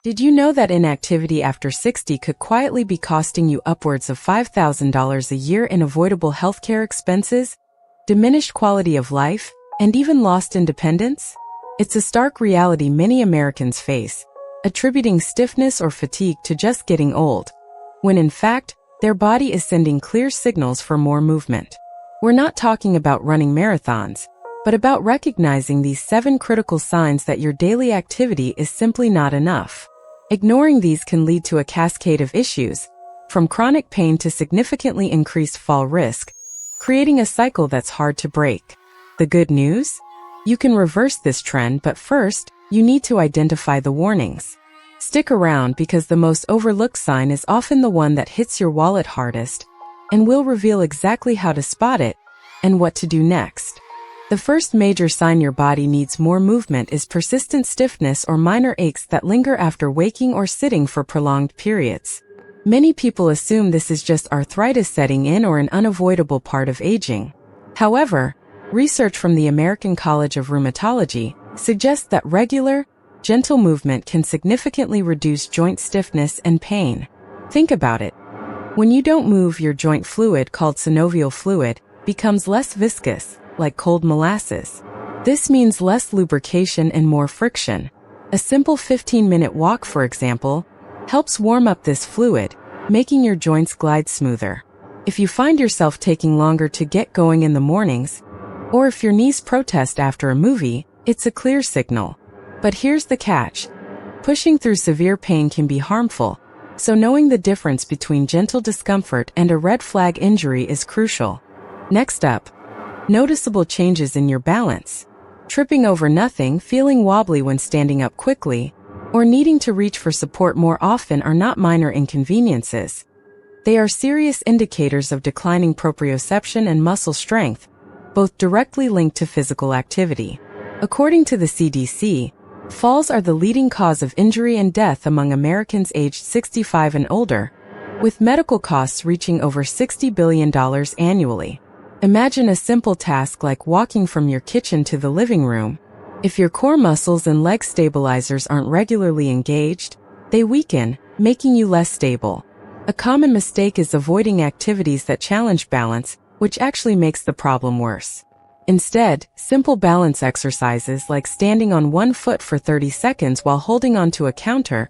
Did you know that inactivity after 60 could quietly be costing you upwards of $5,000 a year in avoidable healthcare expenses, diminished quality of life, and even lost independence? It's a stark reality many Americans face, attributing stiffness or fatigue to just getting old, when in fact, their body is sending clear signals for more movement. We're not talking about running marathons, but about recognizing these 7 critical signs that your daily activity is simply not enough. Ignoring these can lead to a cascade of issues, from chronic pain to significantly increased fall risk, creating a cycle that's hard to break. The good news? You can reverse this trend, but first, you need to identify the warnings. Stick around because the most overlooked sign is often the one that hits your wallet hardest, and we'll reveal exactly how to spot it and what to do next. The first major sign your body needs more movement is persistent stiffness or minor aches that linger after waking or sitting for prolonged periods. Many people assume this is just arthritis setting in or an unavoidable part of aging. However, research from the American College of Rheumatology suggests that regular, gentle movement can significantly reduce joint stiffness and pain. Think about it. When you don't move, your joint fluid, called synovial fluid, becomes less viscous, like cold molasses. This means less lubrication and more friction. A simple 15-minute walk, for example, helps warm up this fluid, making your joints glide smoother. If you find yourself taking longer to get going in the mornings, or if your knees protest after a movie, it's a clear signal. But here's the catch. Pushing through severe pain can be harmful, so knowing the difference between gentle discomfort and a red flag injury is crucial. Next up, noticeable changes in your balance. Tripping over nothing, feeling wobbly when standing up quickly, or needing to reach for support more often are not minor inconveniences. They are serious indicators of declining proprioception and muscle strength, both directly linked to physical activity. According to the CDC, falls are the leading cause of injury and death among Americans aged 65 and older, with medical costs reaching over $60 billion annually. Imagine a simple task like walking from your kitchen to the living room. If your core muscles and leg stabilizers aren't regularly engaged, they weaken, making you less stable. A common mistake is avoiding activities that challenge balance, which actually makes the problem worse. Instead, simple balance exercises like standing on one foot for 30 seconds while holding onto a counter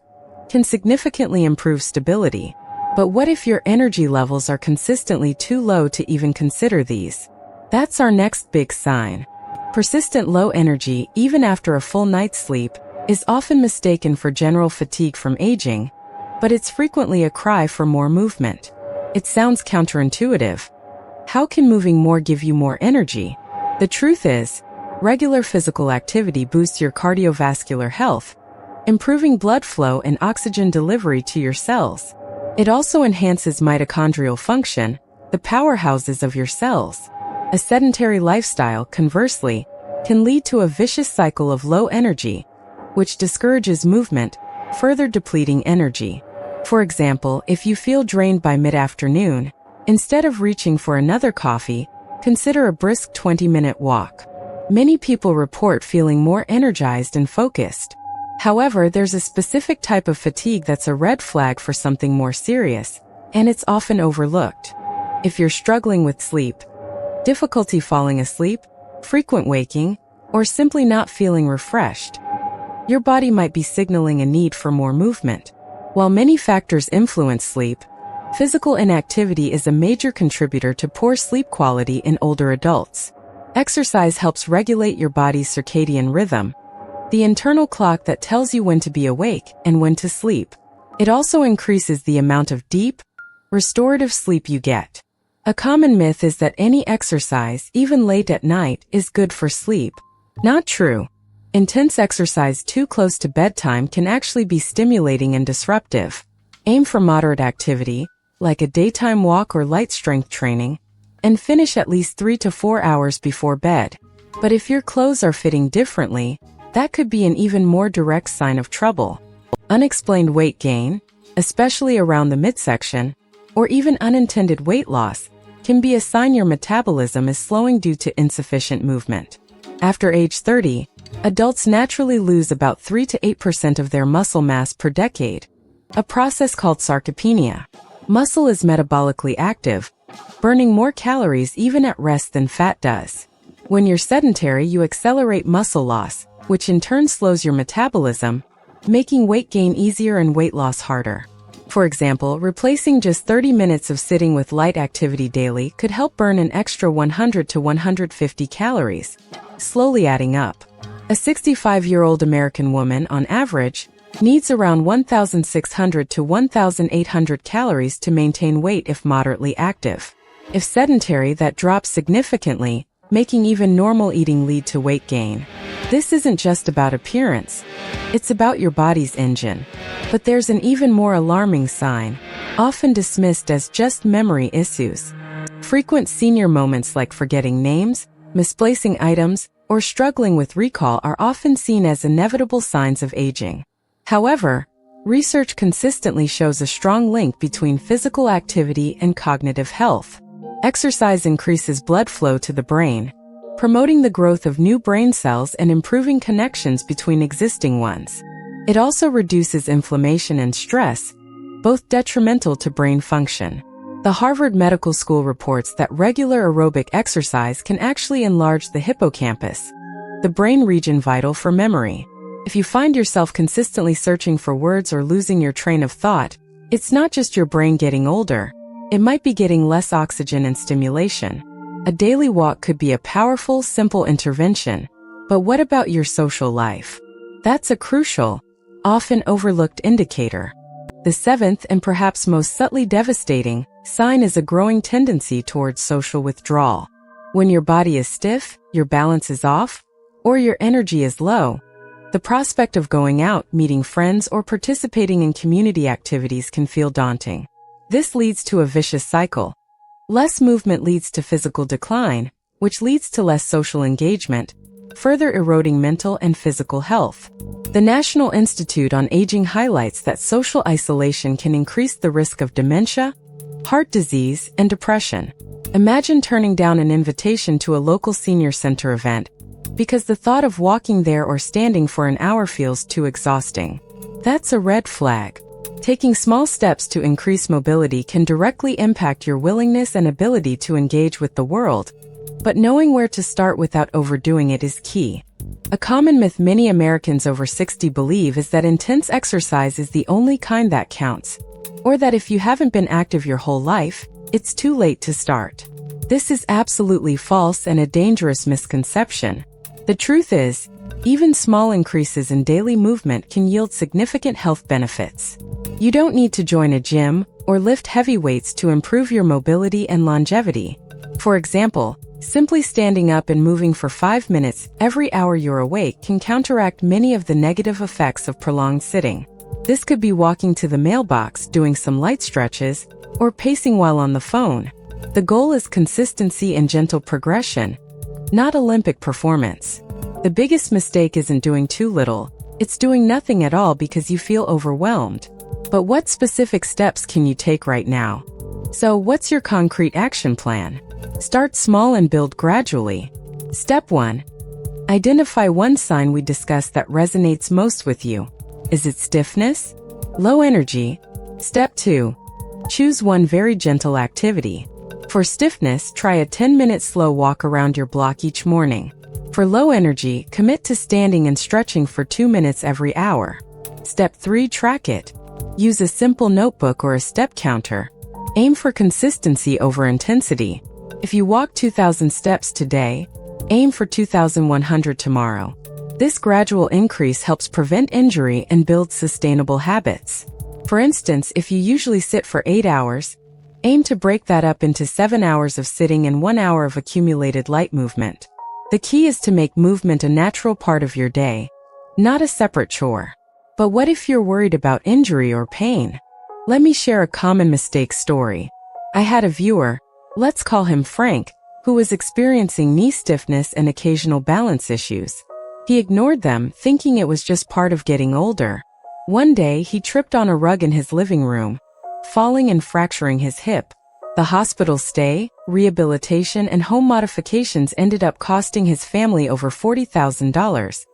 can significantly improve stability. But what if your energy levels are consistently too low to even consider these? That's our next big sign. Persistent low energy, even after a full night's sleep, is often mistaken for general fatigue from aging, but it's frequently a cry for more movement. It sounds counterintuitive. How can moving more give you more energy? The truth is, regular physical activity boosts your cardiovascular health, improving blood flow and oxygen delivery to your cells. It also enhances mitochondrial function, the powerhouses of your cells. A sedentary lifestyle, conversely, can lead to a vicious cycle of low energy, which discourages movement, further depleting energy. For example, if you feel drained by mid-afternoon, instead of reaching for another coffee, consider a brisk 20-minute walk. Many people report feeling more energized and focused. However, there's a specific type of fatigue that's a red flag for something more serious, and it's often overlooked. If you're struggling with sleep, difficulty falling asleep, frequent waking, or simply not feeling refreshed, your body might be signaling a need for more movement. While many factors influence sleep, physical inactivity is a major contributor to poor sleep quality in older adults. Exercise helps regulate your body's circadian rhythm, the internal clock that tells you when to be awake and when to sleep. It also increases the amount of deep, restorative sleep you get. A common myth is that any exercise, even late at night, is good for sleep. Not true. Intense exercise too close to bedtime can actually be stimulating and disruptive. Aim for moderate activity, like a daytime walk or light strength training, and finish at least 3 to 4 hours before bed. But if your clothes are fitting differently, that could be an even more direct sign of trouble. Unexplained weight gain, especially around the midsection, or even unintended weight loss, can be a sign your metabolism is slowing due to insufficient movement. After age 30, Adults naturally lose about 3 to 8% of their muscle mass per decade, a process called sarcopenia. Muscle is metabolically active, burning more calories even at rest than fat does. When you're sedentary, you accelerate muscle loss, which in turn slows your metabolism, making weight gain easier and weight loss harder. For example, replacing just 30 minutes of sitting with light activity daily could help burn an extra 100 to 150 calories, slowly adding up. A 65-year-old American woman, on average, needs around 1,600 to 1,800 calories to maintain weight if moderately active. If sedentary, that drops significantly, making even normal eating lead to weight gain. This isn't just about appearance. It's about your body's engine. But there's an even more alarming sign, often dismissed as just memory issues. Frequent senior moments like forgetting names, misplacing items, or struggling with recall are often seen as inevitable signs of aging. However, research consistently shows a strong link between physical activity and cognitive health. Exercise increases blood flow to the brain, promoting the growth of new brain cells and improving connections between existing ones. It also reduces inflammation and stress, both detrimental to brain function. The Harvard Medical School reports that regular aerobic exercise can actually enlarge the hippocampus, the brain region vital for memory. If you find yourself consistently searching for words or losing your train of thought, it's not just your brain getting older. It might be getting less oxygen and stimulation. A daily walk could be a powerful, simple intervention. But what about your social life? That's a crucial, often overlooked indicator. The seventh and perhaps most subtly devastating sign is a growing tendency towards social withdrawal. When your body is stiff, your balance is off, or your energy is low, the prospect of going out, meeting friends, or participating in community activities can feel daunting. This leads to a vicious cycle. Less movement leads to physical decline, which leads to less social engagement, further eroding mental and physical health. The National Institute on Aging highlights that social isolation can increase the risk of dementia, heart disease, and depression. Imagine turning down an invitation to a local senior center event because the thought of walking there or standing for an hour feels too exhausting. That's a red flag. Taking small steps to increase mobility can directly impact your willingness and ability to engage with the world, but knowing where to start without overdoing it is key. A common myth many Americans over 60 believe is that intense exercise is the only kind that counts, or that if you haven't been active your whole life, it's too late to start. This is absolutely false and a dangerous misconception. The truth is, even small increases in daily movement can yield significant health benefits. You don't need to join a gym or lift heavy weights to improve your mobility and longevity. For example, simply standing up and moving for 5 minutes every hour you're awake can counteract many of the negative effects of prolonged sitting. This could be walking to the mailbox, doing some light stretches, or pacing while on the phone. The goal is consistency and gentle progression, not Olympic performance. The biggest mistake isn't doing too little, it's doing nothing at all because you feel overwhelmed. But what specific steps can you take right now? So, what's your concrete action plan? Start small and build gradually. Step 1. Identify one sign we discussed that resonates most with you. Is it stiffness? Low energy? Step 2. Choose one very gentle activity. For stiffness, try a 10-minute slow walk around your block each morning. For low energy, commit to standing and stretching for 2 minutes every hour. Step 3. Track it. Use a simple notebook or a step counter. Aim for consistency over intensity. If you walk 2,000 steps today, aim for 2,100 tomorrow. This gradual increase helps prevent injury and build sustainable habits. For instance, if you usually sit for 8 hours, aim to break that up into 7 hours of sitting and 1 hour of accumulated light movement. The key is to make movement a natural part of your day, not a separate chore. But what if you're worried about injury or pain? Let me share a common mistake story. I had a viewer, let's call him Frank, who was experiencing knee stiffness and occasional balance issues. He ignored them, thinking it was just part of getting older. One day, he tripped on a rug in his living room, falling and fracturing his hip. The hospital stay, rehabilitation, and home modifications ended up costing his family over $40,000,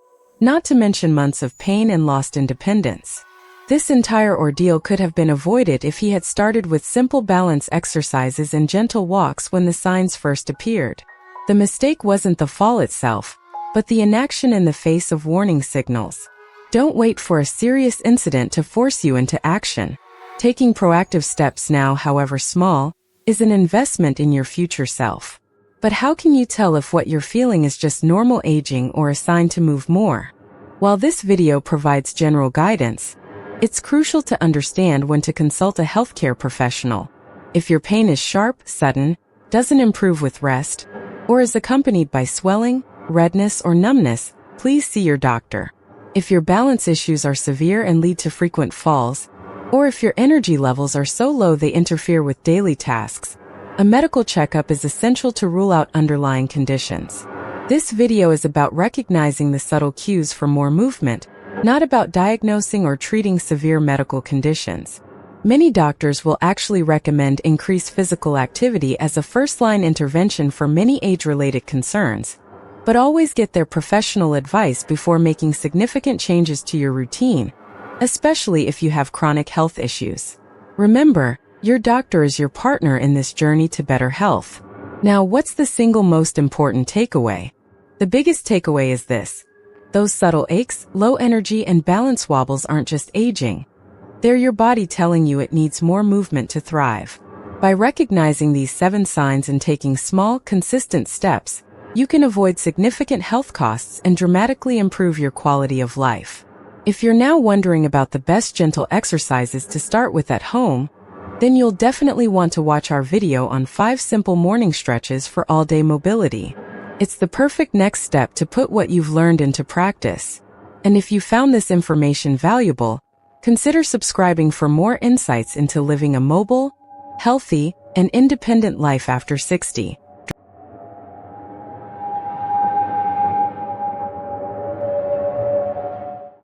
not to mention months of pain and lost independence. This entire ordeal could have been avoided if he had started with simple balance exercises and gentle walks when the signs first appeared. The mistake wasn't the fall itself, but the inaction in the face of warning signals. Don't wait for a serious incident to force you into action. Taking proactive steps now, however small, is an investment in your future self. But how can you tell if what you're feeling is just normal aging or a sign to move more? While this video provides general guidance, it's crucial to understand when to consult a healthcare professional. If your pain is sharp, sudden, doesn't improve with rest, or is accompanied by swelling, redness, or numbness, please see your doctor. If your balance issues are severe and lead to frequent falls, or if your energy levels are so low they interfere with daily tasks, a medical checkup is essential to rule out underlying conditions. This video is about recognizing the subtle cues for more movement, not about diagnosing or treating severe medical conditions. Many doctors will actually recommend increased physical activity as a first-line intervention for many age-related concerns, but always get their professional advice before making significant changes to your routine, especially if you have chronic health issues. Remember, your doctor is your partner in this journey to better health. Now, what's the single most important takeaway? The biggest takeaway is this. Those subtle aches, low energy, and balance wobbles aren't just aging. They're your body telling you it needs more movement to thrive. By recognizing these 7 signs and taking small, consistent steps, you can avoid significant health costs and dramatically improve your quality of life. If you're now wondering about the best gentle exercises to start with at home, then you'll definitely want to watch our video on 5 simple morning stretches for all-day mobility. It's the perfect next step to put what you've learned into practice. And if you found this information valuable, consider subscribing for more insights into living a mobile, healthy, and independent life after 60.